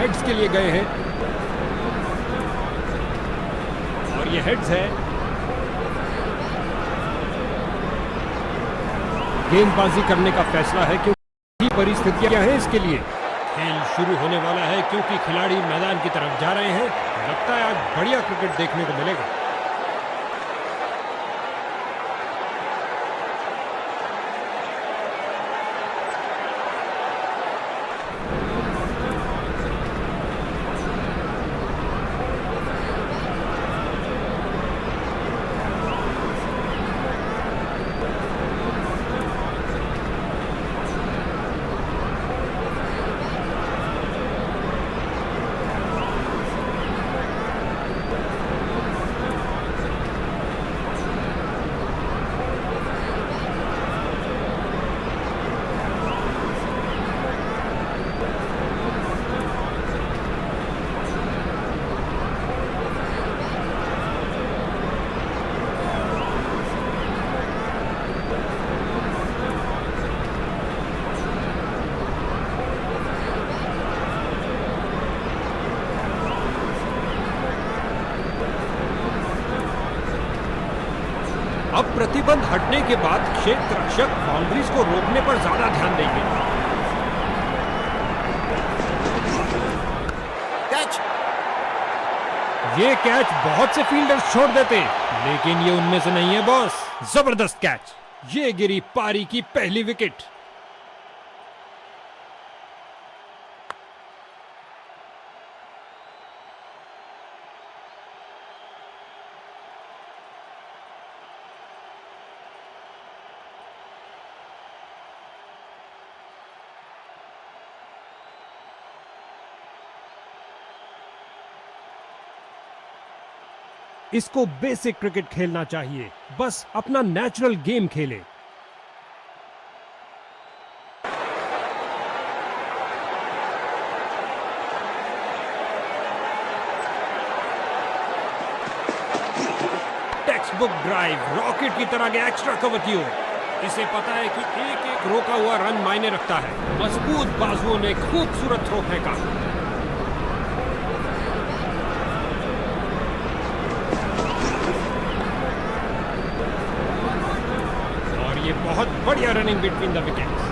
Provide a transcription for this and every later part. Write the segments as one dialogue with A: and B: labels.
A: Heads के लिए गए हैं और ये हेड्स है। गेंदबाजी करने का फैसला है क्योंकि परिस्थितियां हैं इसके लिए। खेल शुरू होने वाला है क्योंकि खिलाड़ी मैदान की तरफ जा रहे हैं। लगता है आज बढ़िया क्रिकेट देखने को मिलेगा। अब प्रतिबंध हटने के बाद क्षेत्र रक्षक बाउंड्रीज को रोकने पर ज्यादा ध्यान देंगे।
B: कैच।
A: ये कैच बहुत से फील्डर्स छोड़ देते, लेकिन ये उनमें से नहीं है बॉस। जबरदस्त कैच। ये गिरी पारी की पहली विकेट। इसको बेसिक क्रिकेट खेलना चाहिए, बस अपना नेचुरल गेम खेले। टेक्स्ट बुक ड्राइव रॉकेट की तरह गया एक्स्ट्रा कवर की ओर। इसे पता है कि एक एक रोका हुआ रन मायने रखता है। मजबूत बाजुओं ने खूबसूरत थ्रो फेंका। ये बहुत बढ़िया रनिंग बिटवीन द विकेट्स।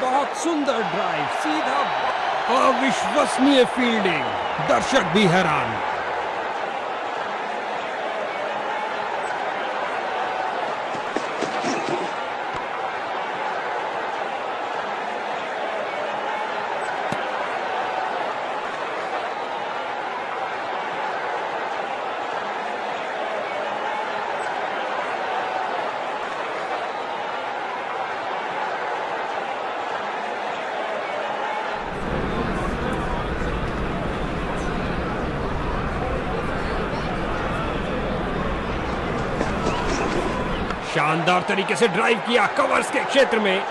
A: बहुत सुंदर ड्राइव, सीधा अविश्वसनीय फील्डिंग। दर्शक भी हैरान। शानदार तरीके से ड्राइव किया कवर्स के क्षेत्र में।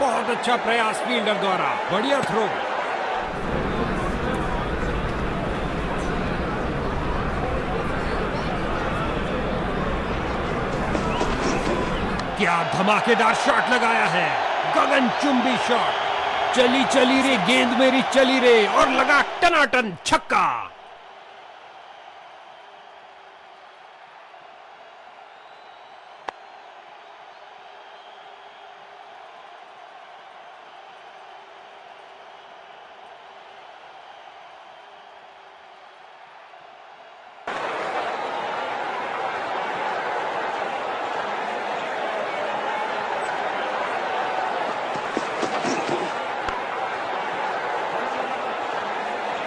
A: बहुत अच्छा प्रयास फील्डर द्वारा। बढ़िया थ्रो। क्या धमाकेदार शॉट लगाया है। गगनचुंबी शॉट। चली चली रे गेंद मेरी चली रे, और लगा टनाटन छक्का।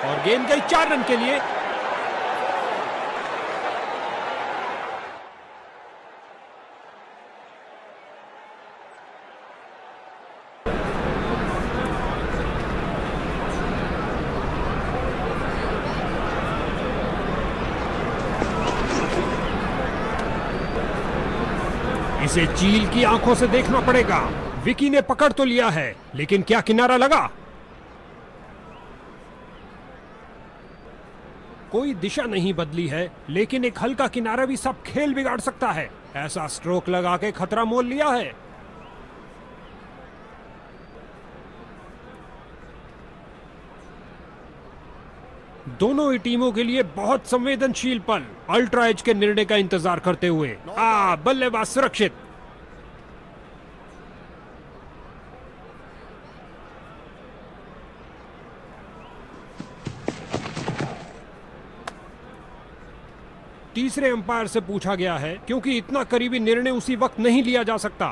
A: और गेंद गई 4 रन के लिए। इसे चील की आंखों से देखना पड़ेगा। विकी ने पकड़ तो लिया है, लेकिन क्या किनारा लगा? कोई दिशा नहीं बदली है, लेकिन एक हल्का किनारा भी सब खेल बिगाड़ सकता है। ऐसा स्ट्रोक लगा के खतरा मोल लिया है। दोनों ही टीमों के लिए बहुत संवेदनशील पल। अल्ट्रा एज के निर्णय का इंतजार करते हुए बल्लेबाज सुरक्षित। तीसरे अंपायर से पूछा गया है, क्योंकि इतना करीबी निर्णय उसी वक्त नहीं लिया जा सकता।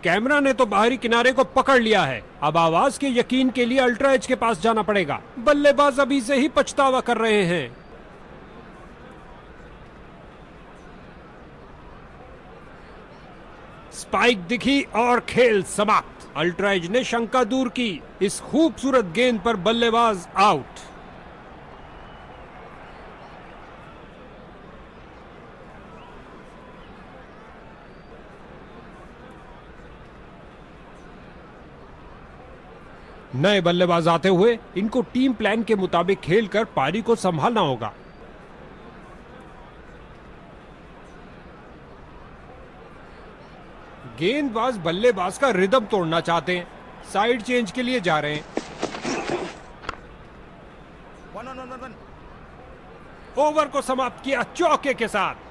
A: कैमरा ने तो बाहरी किनारे को पकड़ लिया है। अब आवाज के यकीन के लिए अल्ट्रा एज के पास जाना पड़ेगा। बल्लेबाज अभी से ही पछतावा कर रहे हैं। स्पाइक दिखी और खेल समाप्त। अल्ट्रा एज ने शंका दूर की। इस खूबसूरत गेंद पर बल्लेबाज आउट। नए बल्लेबाज आते हुए इनको टीम प्लान के मुताबिक खेलकर पारी को संभालना होगा। गेंदबाज बल्लेबाज का रिदम तोड़ना चाहते हैं। साइड चेंज के लिए जा रहे हैं। ओवर को समाप्त किया चौके के साथ।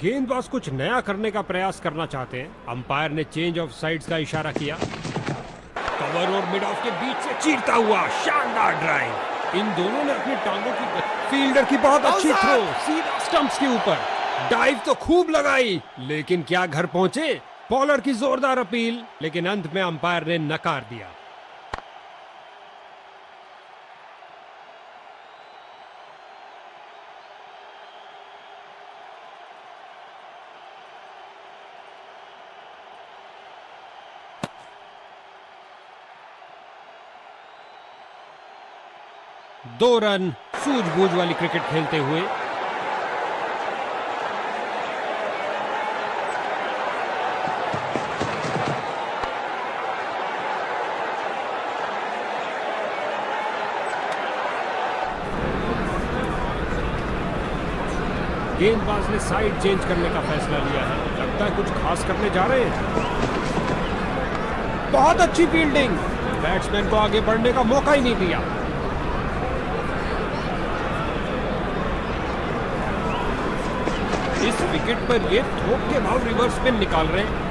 A: गेंदबाज कुछ नया करने का प्रयास करना चाहते हैं। अंपायर ने चेंज ऑफ साइड्स का इशारा किया। कवर और मिड ऑफ के बीच से चीरता हुआ शानदार ड्राइव। इन दोनों ने अपनी टांगों की फील्डर की बहुत अच्छी थ्रो सीधा स्टंप्स के ऊपर। डाइव तो खूब लगाई, लेकिन क्या घर पहुंचे? बॉलर की जोरदार अपील, लेकिन अंत में अंपायर ने नकार दिया। दो रन सूझबूझ वाली क्रिकेट खेलते हुए। गेंदबाज ने साइड चेंज करने का फैसला लिया है। लगता है कुछ खास करने जा रहे हैं। बहुत अच्छी फील्डिंग। बैट्समैन को आगे बढ़ने का मौका ही नहीं दिया। इस विकेट पर ये थोक के भाव रिवर्स स्पिन निकाल रहे हैं।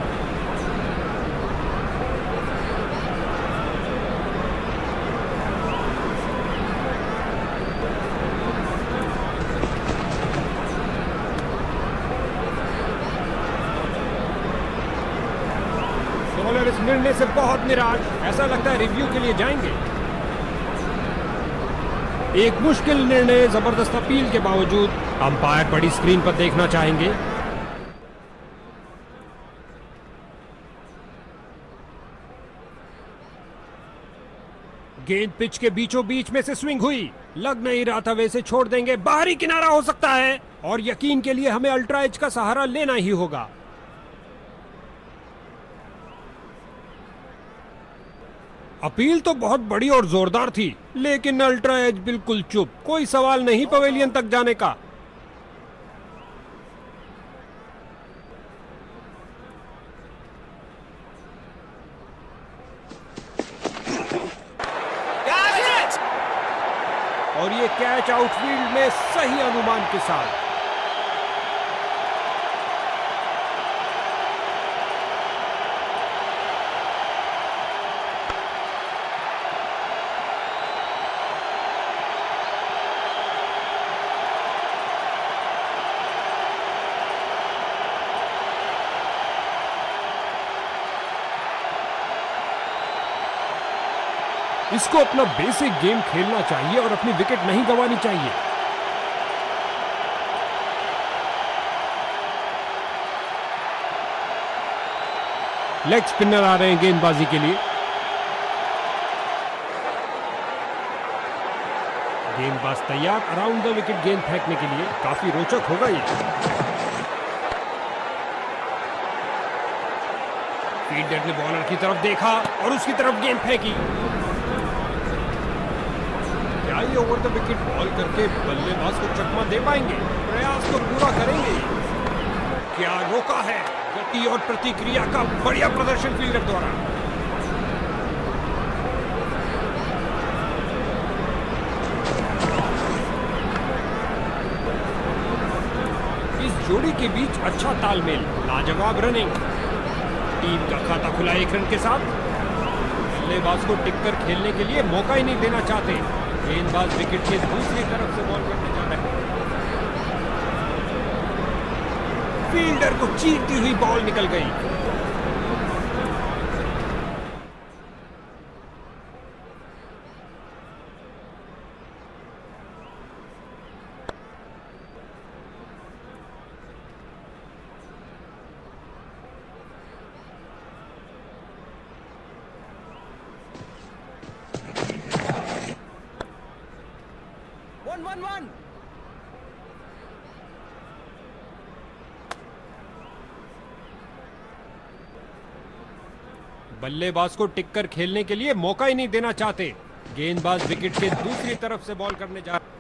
A: बॉलर इस निर्णय से बहुत निराश। ऐसा लगता है रिव्यू के लिए जाएंगे। एक मुश्किल निर्णय, जबरदस्त अपील के बावजूद अंपायर बड़ी स्क्रीन पर देखना चाहेंगे। गेंद पिच के बीचों बीच में से स्विंग हुई। लग नहीं रहा था वैसे छोड़ देंगे। बाहरी किनारा हो सकता है, और यकीन के लिए हमें अल्ट्रा एज का सहारा लेना ही होगा। अपील तो बहुत बड़ी और जोरदार थी, लेकिन अल्ट्रा एज बिल्कुल चुप। कोई सवाल नहीं पवेलियन तक जाने का। और ये कैच आउटफील्ड में सही अनुमान के साथ। इसको अपना बेसिक गेम खेलना चाहिए और अपनी विकेट नहीं गंवानी चाहिए। लेग स्पिनर आ रहे हैं गेंदबाजी के लिए। गेंदबाज तैयार अराउंड द विकेट गेंद फेंकने के लिए। काफी रोचक होगा ये। फील्डर ने बॉलर की तरफ देखा और उसकी तरफ गेंद फेंकी। क्या ये ओवर द विकेट बॉल करके बल्लेबाज को चकमा दे पाएंगे? प्रयास तो पूरा करेंगे। क्या रोका है? गति और प्रतिक्रिया का बढ़िया प्रदर्शन फील्डर द्वारा। इस जोड़ी के बीच अच्छा तालमेल, लाजवाब रनिंग। टीम का खाता खुला 1 रन के साथ। बल्लेबाज को टिककर खेलने के लिए मौका ही नहीं देना चाहते। गेंदबाज विकेट के दूसरी तरफ से बॉल करने जा रहे हैं। फील्डर को चीरती हुई बॉल निकल गई।
B: One.
A: बल्लेबाज को टिककर खेलने के लिए मौका ही नहीं देना चाहते। गेंदबाज विकेट के दूसरी तरफ से बॉल करने जा रहे हैं।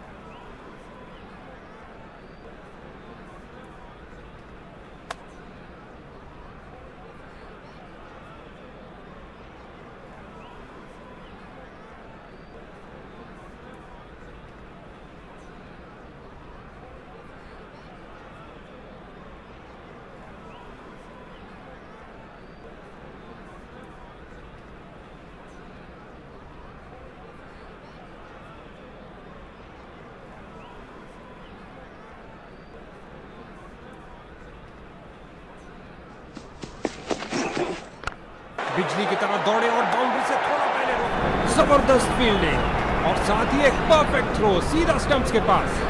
A: बिजली की तरह दौड़े और बाउंड्री से थोड़ा पहले रोका। जबरदस्त फील्डिंग और साथ ही एक परफेक्ट थ्रो सीधा स्टंप्स के पास।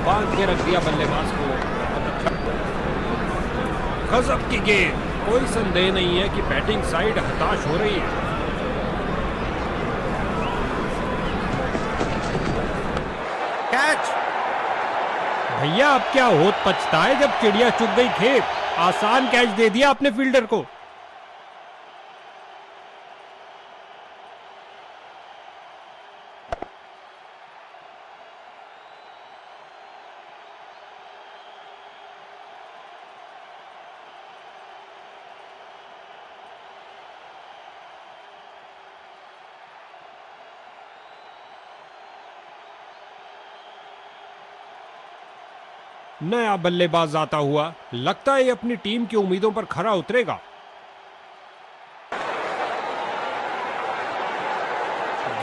A: बांध के रख दिया बल्लेबाज को। बहुत अच्छा, गजब की गेंद। कोई संदेह नहीं है कि बैटिंग साइड हताश हो रही है।
B: कैच।
A: भैया अब क्या होत पछता है जब चिड़िया चुग गई खेत। आसान कैच दे दिया अपने फील्डर को। नया बल्लेबाज आता हुआ, लगता है ये अपनी टीम की उम्मीदों पर खरा उतरेगा।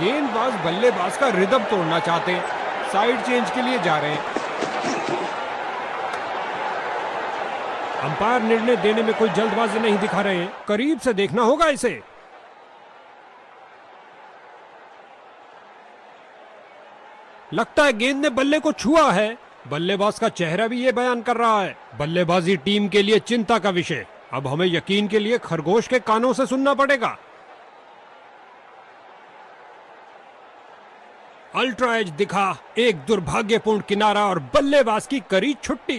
A: गेंदबाज बल्लेबाज का रिदम तोड़ना चाहते हैं। साइड चेंज के लिए जा रहे हैं। अंपायर निर्णय देने में कोई जल्दबाजी नहीं दिखा रहे हैं। करीब से देखना होगा इसे। लगता है गेंद ने बल्ले को छुआ है। बल्लेबाज का चेहरा भी ये बयान कर रहा है। बल्लेबाजी टीम के लिए चिंता का विषय। अब हमें यकीन के लिए खरगोश के कानों से सुनना पड़ेगा। अल्ट्रा एज दिखा, एक दुर्भाग्यपूर्ण किनारा और बल्लेबाज की करी छुट्टी।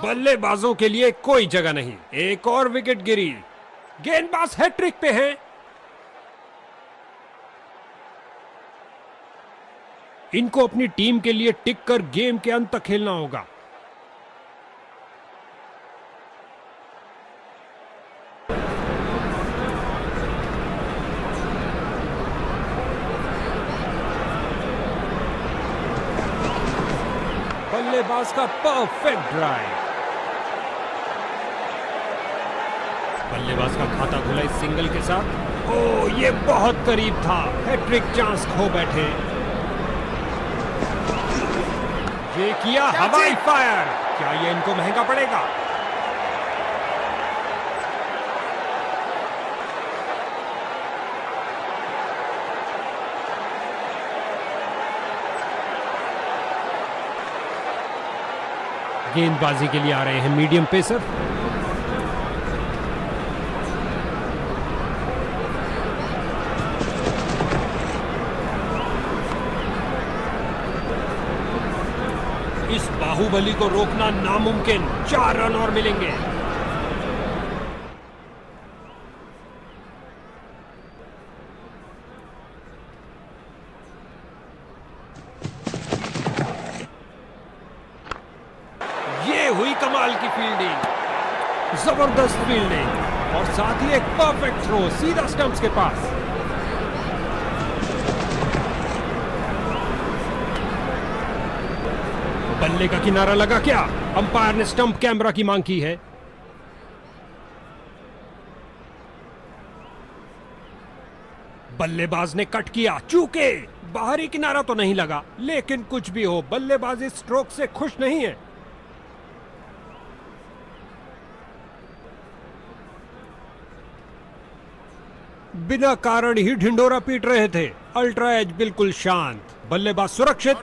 A: बल्लेबाजों के लिए कोई जगह नहीं। एक और विकेट गिरी। गेंदबाज हैट्रिक पे है। इनको अपनी टीम के लिए टिक कर गेम के अंत तक खेलना होगा। बल्लेबाज का परफेक्ट ड्राइव। बल्लेबाज का खाता खुला इस सिंगल के साथ। ओह, ये बहुत करीब था। हैट्रिक चांस खो बैठे। ये किया हवाई फायर। क्या ये इनको महंगा पड़ेगा? गेंदबाजी के लिए आ रहे हैं मीडियम पेसर। इस बाहुबली को रोकना नामुमकिन। 4 रन और मिलेंगे। ये हुई कमाल की फील्डिंग, जबरदस्त फील्डिंग और साथ ही एक परफेक्ट थ्रो सीधा स्टंप्स के पास। बल्ले का किनारा लगा क्या? अंपायर ने स्टंप कैमरा की मांग की है। बल्लेबाज ने कट किया, चूके। बाहरी किनारा तो नहीं लगा, लेकिन कुछ भी हो, बल्लेबाज इस स्ट्रोक से खुश नहीं है। बिना कारण ही ढिंडोरा पीट रहे थे। अल्ट्रा एज बिल्कुल शांत। बल्लेबाज सुरक्षित।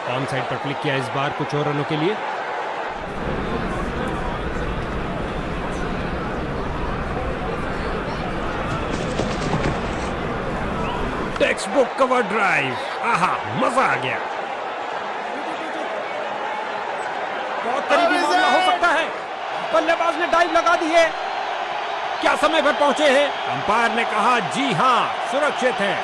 A: ऑन साइड पर क्लिक किया इस बार कुछ और रनों के लिए। Text book cover drive. आहा, मजा आ गया। बहुत करीबी मामला हो सकता है। बल्लेबाज ने डाइव लगा दी है। क्या समय पर पहुंचे हैं? अंपायर ने कहा जी हां, सुरक्षित है।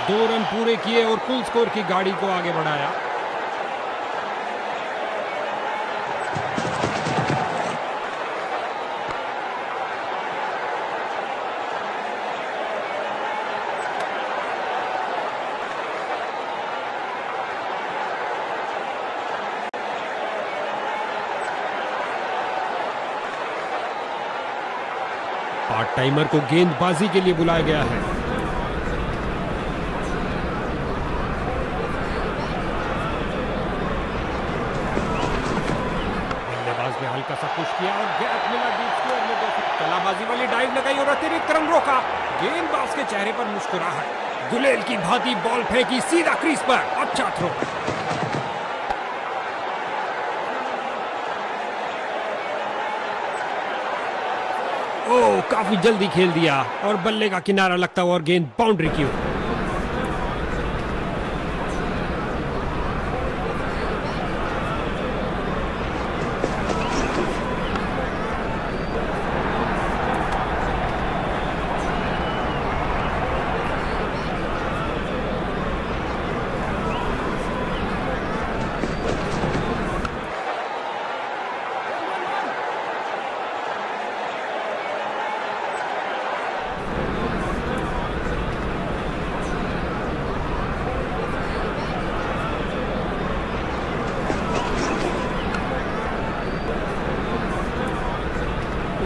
A: दो रन पूरे किए और कुल स्कोर की गाड़ी को आगे बढ़ाया। पार्ट टाइमर को गेंदबाजी के लिए बुलाया गया है। बल्लेबाज ने हल्का सा पुश किया और गैप मिला डीप स्क्वायर में। कलाबाजी वाली डाइव लगाई और अतिरिक्त रन रोका। गेंदबाज के चेहरे पर मुस्कुराहट। गुलेल की भांति बॉल फेंकी सीधा क्रीज पर। अच्छा थ्रो। ओह, काफी जल्दी खेल दिया और बल्ले का किनारा लगता हुआ और गेंद बाउंड्री की ओर।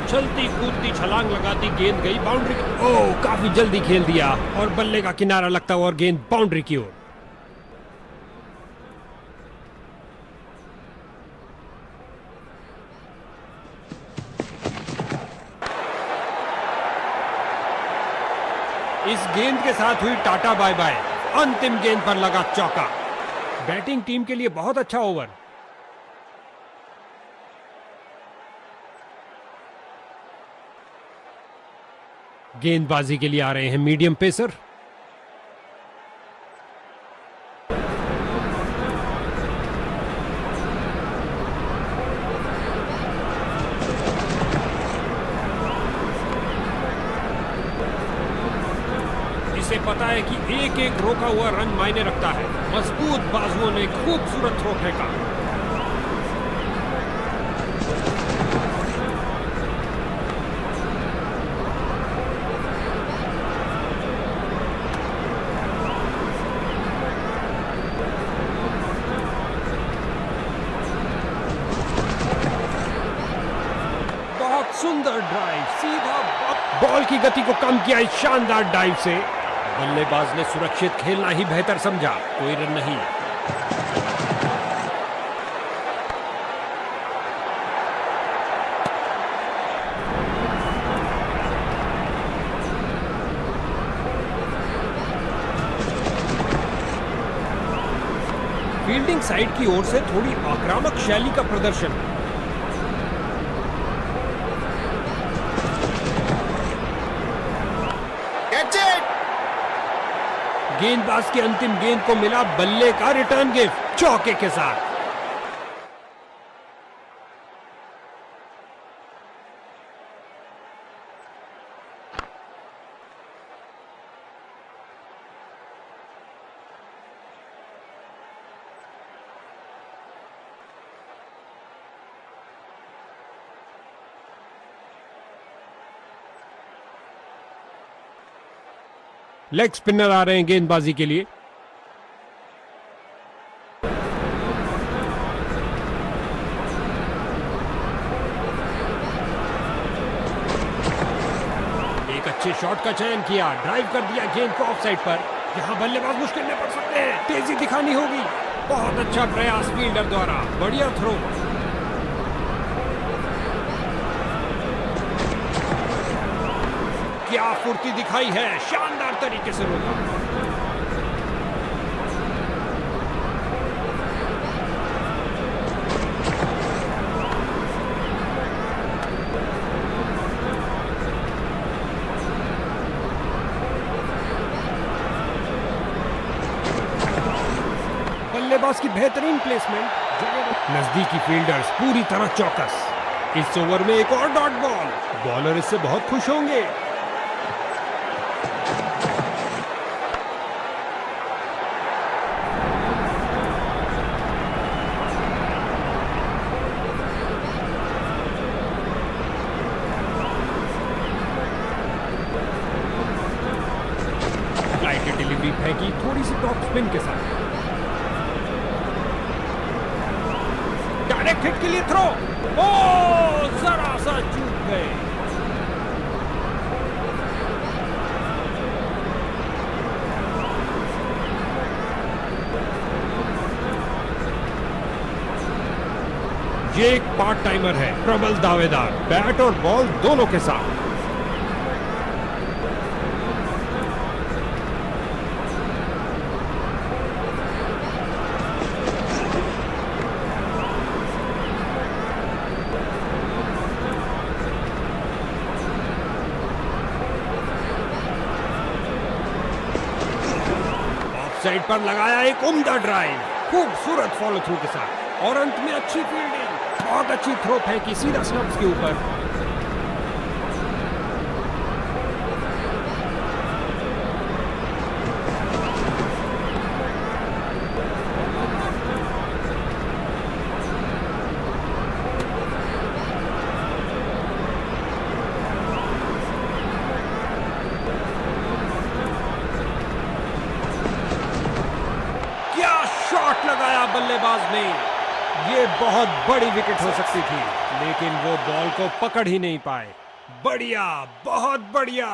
A: उछलती कूदती छलांग लगाती गेंद गई बाउंड्री। ओह, काफी जल्दी खेल दिया और बल्ले का किनारा लगता हुआ और गेंद बाउंड्री की ओर। इस गेंद के साथ हुई टाटा बाय बाय। अंतिम गेंद पर लगा चौका। बैटिंग टीम के लिए बहुत अच्छा ओवर। गेंदबाजी के लिए आ रहे हैं मीडियम पेसर। पता है कि एक एक रोका हुआ रन मायने रखता है। मजबूत बाजुओं ने खूबसूरत थ्रो फेंका। बहुत सुंदर ड्राइव, सीधा बॉल की गति को कम किया इस शानदार डाइव से। बल्लेबाज ने सुरक्षित खेलना ही बेहतर समझा, कोई रन नहीं। फील्डिंग साइड की ओर से थोड़ी आक्रामक शैली का प्रदर्शन।
B: Catch it!
A: गेंदबाज की अंतिम गेंद को मिला बल्ले का रिटर्न गिफ्ट चौके के साथ। लेग स्पिनर आ रहे हैं गेंदबाजी के लिए। एक अच्छे शॉट का चयन किया, ड्राइव कर दिया गेंद को ऑफ साइड पर। यहां बल्लेबाज मुश्किल में पड़ सकते हैं, तेजी दिखानी होगी। बहुत अच्छा प्रयास फील्डर द्वारा, बढ़िया थ्रो। क्या फुर्ती दिखाई है, शानदार तरीके से रोका। बल्लेबाज की बेहतरीन प्लेसमेंट, नजदीकी फील्डर्स पूरी तरह चौकस। इस ओवर में एक और डॉट बॉल, बॉलर इससे बहुत खुश होंगे। फ्लाइट डिलीवरी फेंकी थोड़ी सी टॉप स्पिन के साथ। डायरेक्ट हिट के लिए थ्रो, ओ जरा सा चूक गए। ये एक पार्ट टाइमर है, प्रबल दावेदार, बैट और बॉल दोनों के साथ। साइड पर लगाया एक उम्दा ड्राइव, खूबसूरत फॉलो थ्रू के साथ, और अंत में अच्छी फील्डिंग, बहुत अच्छी थ्रो फेंकी सीधा स्टंप्स के ऊपर। शॉट लगाया बल्लेबाज ने, ये बहुत बड़ी विकेट हो सकती थी, लेकिन वो बॉल को पकड़ ही नहीं पाए। बढ़िया, बहुत बढ़िया।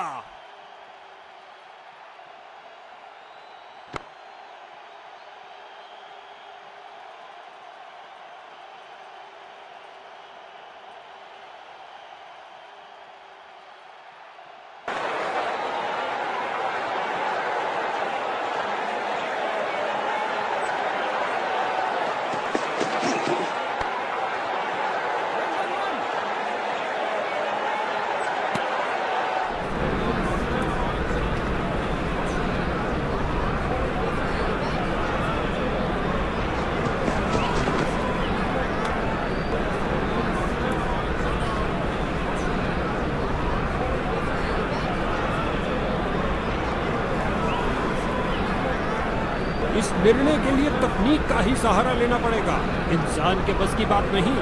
A: निर्णय के लिए तकनीक का ही सहारा लेना पड़ेगा, इंसान के बस की बात नहीं।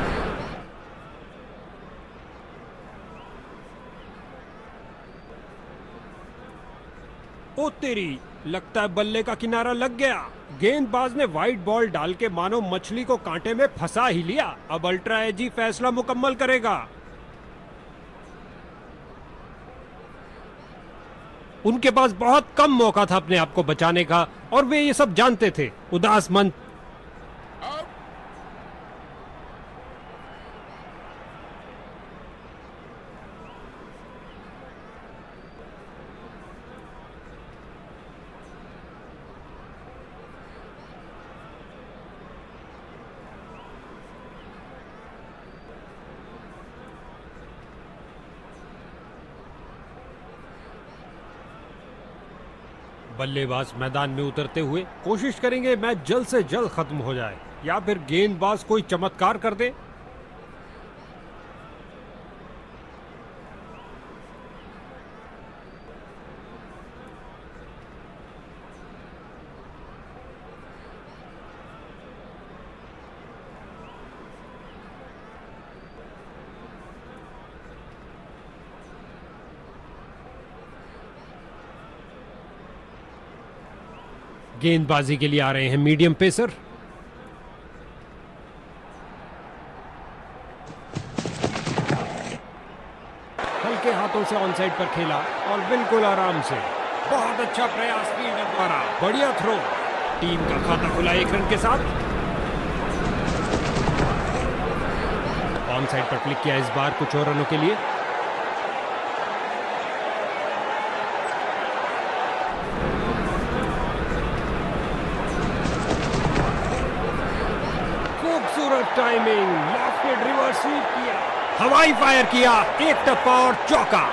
A: ओ तेरी, लगता है बल्ले का किनारा लग गया। गेंदबाज ने वाइड बॉल डाल के मानो मछली को कांटे में फंसा ही लिया। अब अल्ट्रा एजी फैसला मुकम्मल करेगा। उनके पास बहुत कम मौका था अपने आप को बचाने का और वे ये सब जानते थे। उदास मन बल्लेबाज मैदान में उतरते हुए कोशिश करेंगे मैच जल्द से जल्द खत्म हो जाए, या फिर गेंदबाज कोई चमत्कार कर दे। गेंदबाजी के लिए आ रहे हैं मीडियम पेसर। हल्के हाथों से ऑन साइड पर खेला और बिल्कुल आराम से। बहुत अच्छा प्रयास फील्डर द्वारा, बढ़िया थ्रो। टीम का खाता खुला 1 रन के साथ। ऑन साइड पर क्लिक किया इस बार कुछ और रनों के लिए। टाइमिंग, लेफ्ट रिवर्स स्वीप किया, हवाई फायर किया, एक टप्पा और चौका।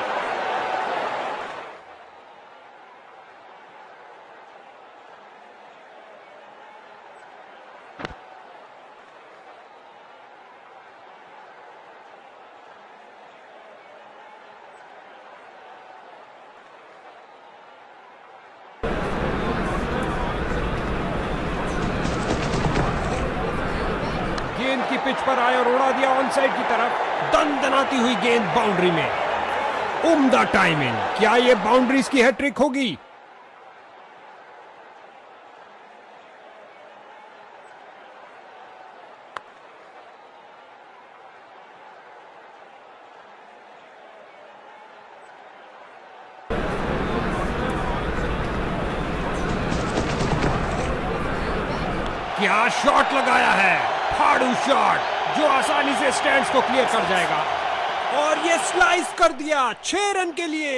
A: गेंद की पिच पर आए और उड़ा दिया ऑन साइड की तरफ। दनदनाती हुई गेंद बाउंड्री में। उम्दा टाइमिंग, क्या ये बाउंड्रीज की हैट्रिक होगी? क्या शॉट लगाया है, फाड़ू शॉट जो आसानी से स्टैंड्स को क्लियर कर जाएगा। और ये स्लाइस कर दिया 6 रन के लिए।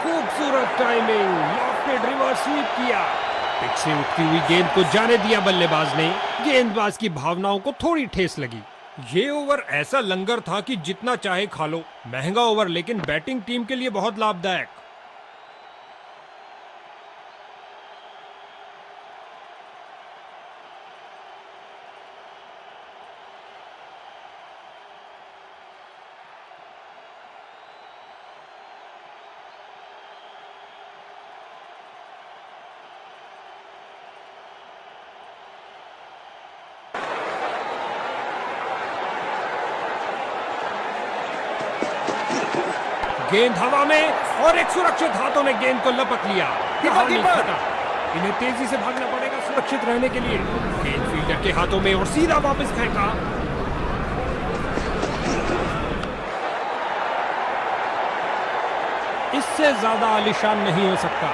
A: खूबसूरत टाइमिंग, लेफ्ट रिवर्स स्वीप किया, पिच से उठती हुई गेंद को जाने दिया बल्लेबाज ने। गेंदबाज की भावनाओं को थोड़ी ठेस लगी। ये ओवर ऐसा लंगर था कि जितना चाहे खा लो। महंगा ओवर, लेकिन बैटिंग टीम के लिए बहुत लाभदायक। गेंद हवा में और एक सुरक्षित हाथों ने गेंद को लपक लिया। इन्हें तेजी से भागना पड़ेगा सुरक्षित रहने के लिए। गेंद फील्डर के हाथों में और सीधा वापस फेंका। इससे ज्यादा आलीशान नहीं हो सकता।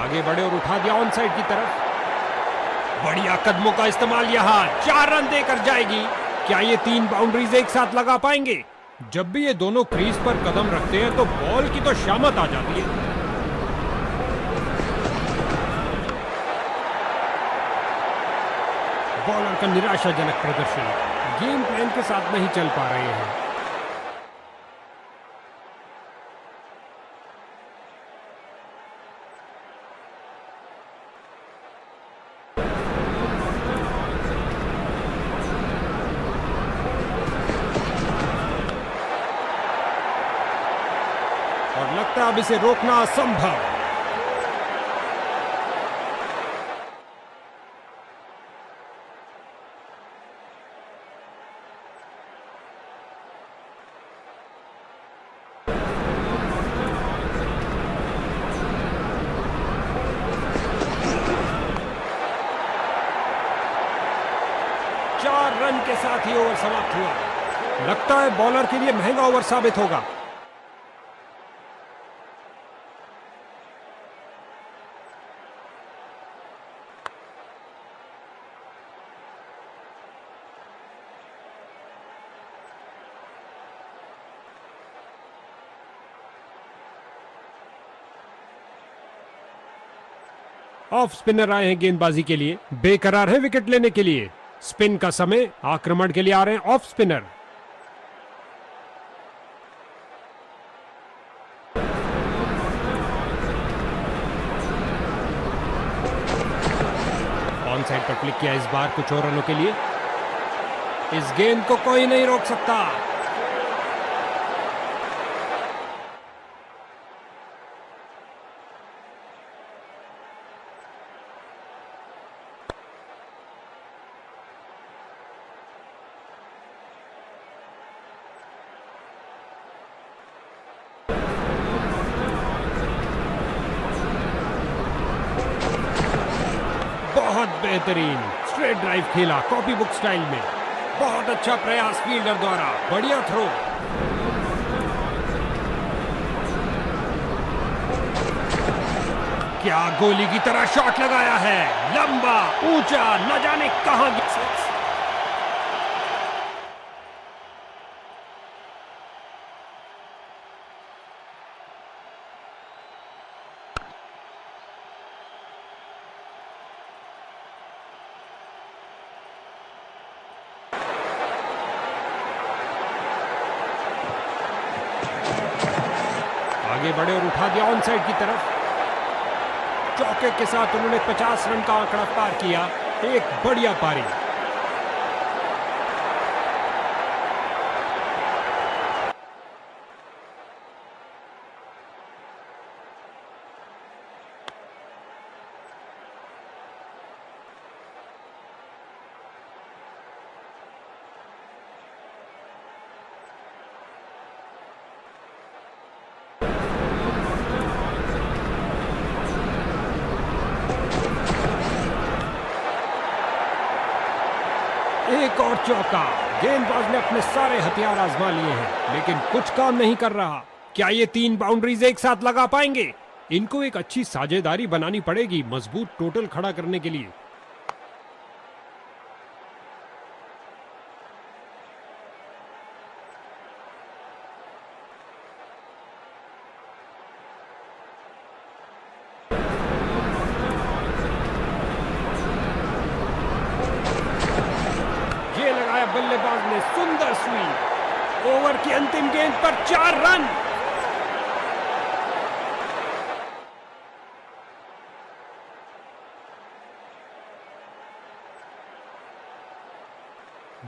A: आगे बढ़े और उठा दिया ऑन साइड की तरफ। बढ़िया कदमों का इस्तेमाल, यहां 4 रन देकर जाएगी। क्या ये 3 बाउंड्रीज एक साथ लगा पाएंगे? जब भी ये दोनों क्रीज पर कदम रखते हैं तो बॉल की तो शामत आ जाती है। बॉलर का निराशाजनक प्रदर्शन, गेम प्लान के साथ नहीं चल पा रहे हैं। और लगता है अब इसे रोकना असंभव। चार रन के साथ ही ओवर समाप्त हुआ। लगता है बॉलर के लिए महंगा ओवर साबित होगा। ऑफ स्पिनर आए हैं गेंदबाजी के लिए, बेकरार है विकेट लेने के लिए। स्पिन का समय, आक्रमण के लिए आ रहे हैं ऑफ स्पिनर। ऑन साइड पर क्लिक किया इस बार कुछ और रनों के लिए। इस गेंद को कोई नहीं रोक सकता। बहुत बेहतरीन स्ट्रेट ड्राइव खेला कॉपी बुक स्टाइल में। बहुत अच्छा प्रयास फील्डर द्वारा, बढ़िया थ्रो। क्या गोली की तरह शॉट लगाया है, लंबा ऊंचा, न जाने कहां गया। आगे बढ़े और उठा दिया ऑन साइड की तरफ। चौके के साथ उन्होंने 50 रन का आंकड़ा पार किया। एक बढ़िया पारी। एक और चौका। गेंदबाज ने अपने सारे हथियार आजमा लिए हैं, लेकिन कुछ काम नहीं कर रहा। क्या ये 3 बाउंड्रीज एक साथ लगा पाएंगे? इनको एक अच्छी साझेदारी बनानी पड़ेगी मजबूत टोटल खड़ा करने के लिए। ये लगाया बल्लेबाज ने, सुंदर स्वीप। ओवर की अंतिम गेंद पर 4 रन।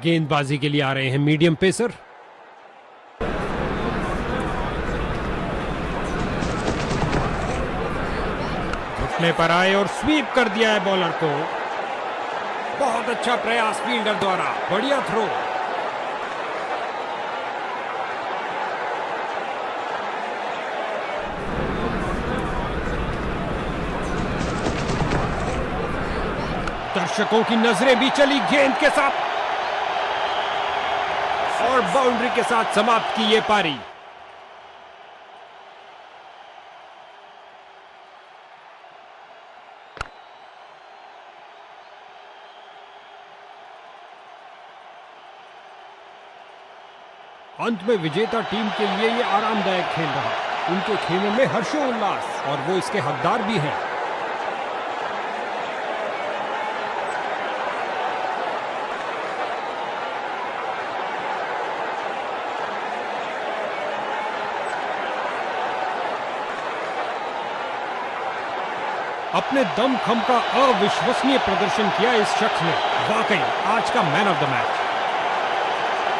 A: गेंदबाजी के लिए आ रहे हैं मीडियम पेसर। घुटने पर आए और स्वीप कर दिया है बॉलर को। बहुत अच्छा प्रयास फील्डर द्वारा, बढ़िया थ्रो। दर्शकों की नजरें भी चली गेंद के साथ और बाउंड्री के साथ समाप्त की ये पारी। अंत में विजेता टीम के लिए ये आरामदायक खेल रहा। उनके खेलों में हर्षोल्लास और वो इसके हकदार भी हैं। अपने दमखम का अविश्वसनीय प्रदर्शन किया इस शख्स ने, वाकई आज का मैन ऑफ द मैच।